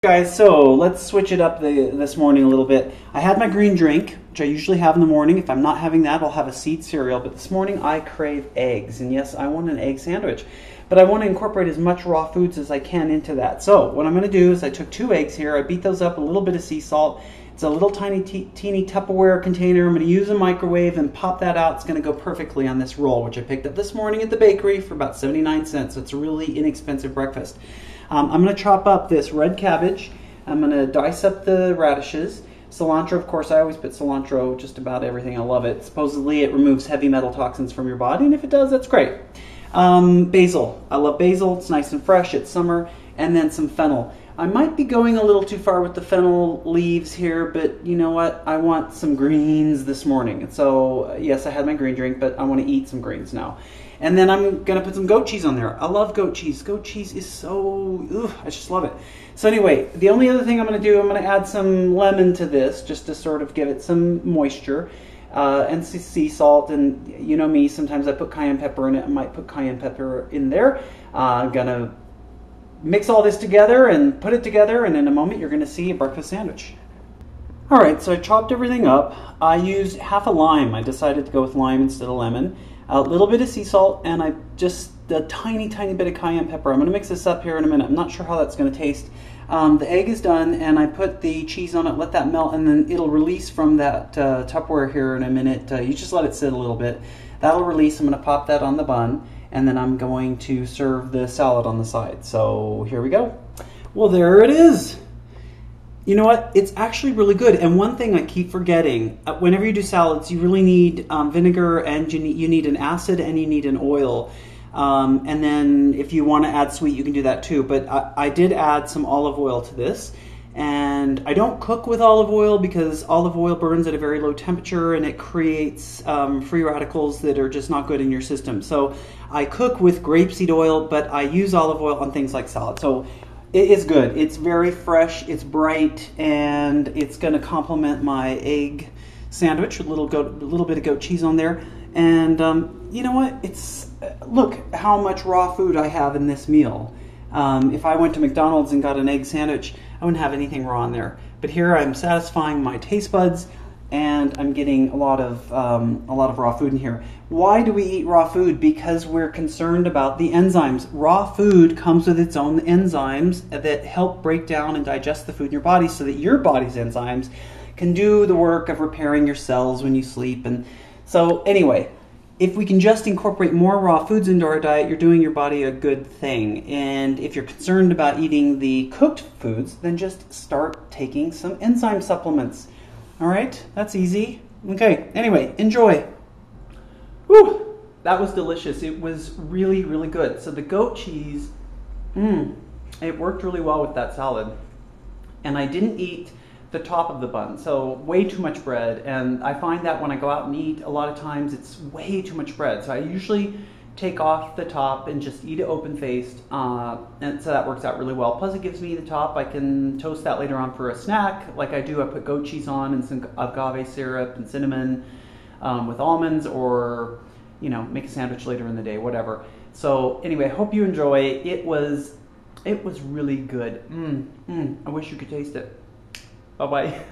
Guys, so let's switch it up this morning a little bit. I had my green drink, which I usually have in the morning. If I'm not having that, I'll have a seed cereal. But this morning I crave eggs. And yes, I want an egg sandwich. But I want to incorporate as much raw foods as I can into that. So what I'm going to do is I took 2 eggs here. I beat those up, a little bit of sea salt. It's a little tiny, teeny Tupperware container. I'm going to use a microwave and pop that out. It's going to go perfectly on this roll, which I picked up this morning at the bakery for about 79 cents. So it's a really inexpensive breakfast. I'm going to chop up this red cabbage. I'm going to dice up the radishes. Cilantro, of course, I always put cilantro just about everything. I love it. Supposedly it removes heavy metal toxins from your body, and if it does, that's great. Basil. I love basil. It's nice and fresh. It's summer. And then some fennel. I might be going a little too far with the fennel leaves here, but you know what? I want some greens this morning. And so, yes, I had my green drink, but I want to eat some greens now. And then I'm going to put some goat cheese on there. I love goat cheese. Goat cheese is so, I just love it. So anyway, the only other thing I'm going to do, I'm going to add some lemon to this just to sort of give it some moisture. And sea salt, and you know me, sometimes I put cayenne pepper in it. I might put cayenne pepper in there. I'm going to mix all this together and put it together, and in a moment you're going to see a breakfast sandwich. Alright, so I chopped everything up. I used half a lime. I decided to go with lime instead of lemon. A little bit of sea salt, and a tiny bit of cayenne pepper. I'm going to mix this up here in a minute. I'm not sure how that's going to taste. The egg is done, and I put the cheese on it, let that melt, and then it'll release from that Tupperware here in a minute. You just let it sit a little bit. That'll release. I'm going to pop that on the bun, and then I'm going to serve the salad on the side. So here we go. Well, there it is. You know what? It's actually really good. And one thing I keep forgetting, whenever you do salads, you really need vinegar, and you need an acid, and you need an oil. And then if you want to add sweet, you can do that too. But I did add some olive oil to this. And I don't cook with olive oil because olive oil burns at a very low temperature, and it creates free radicals that are just not good in your system. So I cook with grapeseed oil, but I use olive oil on things like salad. So it is good. It's very fresh, it's bright, and it's going to complement my egg sandwich with a little bit of goat cheese on there. And you know what? Look how much raw food I have in this meal. If I went to McDonald's and got an egg sandwich, I wouldn't have anything raw in there. But here I'm satisfying my taste buds, and I'm getting a lot of raw food in here. Why do we eat raw food? Because we're concerned about the enzymes. Raw food comes with its own enzymes that help break down and digest the food in your body, so that your body's enzymes can do the work of repairing your cells when you sleep. And so anyway, if we can just incorporate more raw foods into our diet, you're doing your body a good thing. And if you're concerned about eating the cooked foods, then just start taking some enzyme supplements. All right, that's easy. Okay, anyway, enjoy. Whew, that was delicious. It was really, really good. So the goat cheese, it worked really well with that salad. And I didn't eat the top of the bun, so way too much bread. And I find that when I go out and eat, a lot of times it's way too much bread. So I usually take off the top and just eat it open-faced, and so that works out really well. Plus it gives me the top. I can toast that later on for a snack like I do. I put goat cheese on and some agave syrup and cinnamon with almonds, or you know, make a sandwich later in the day, whatever. So anyway, I hope you enjoy. It was really good. I wish you could taste it. Bye-bye.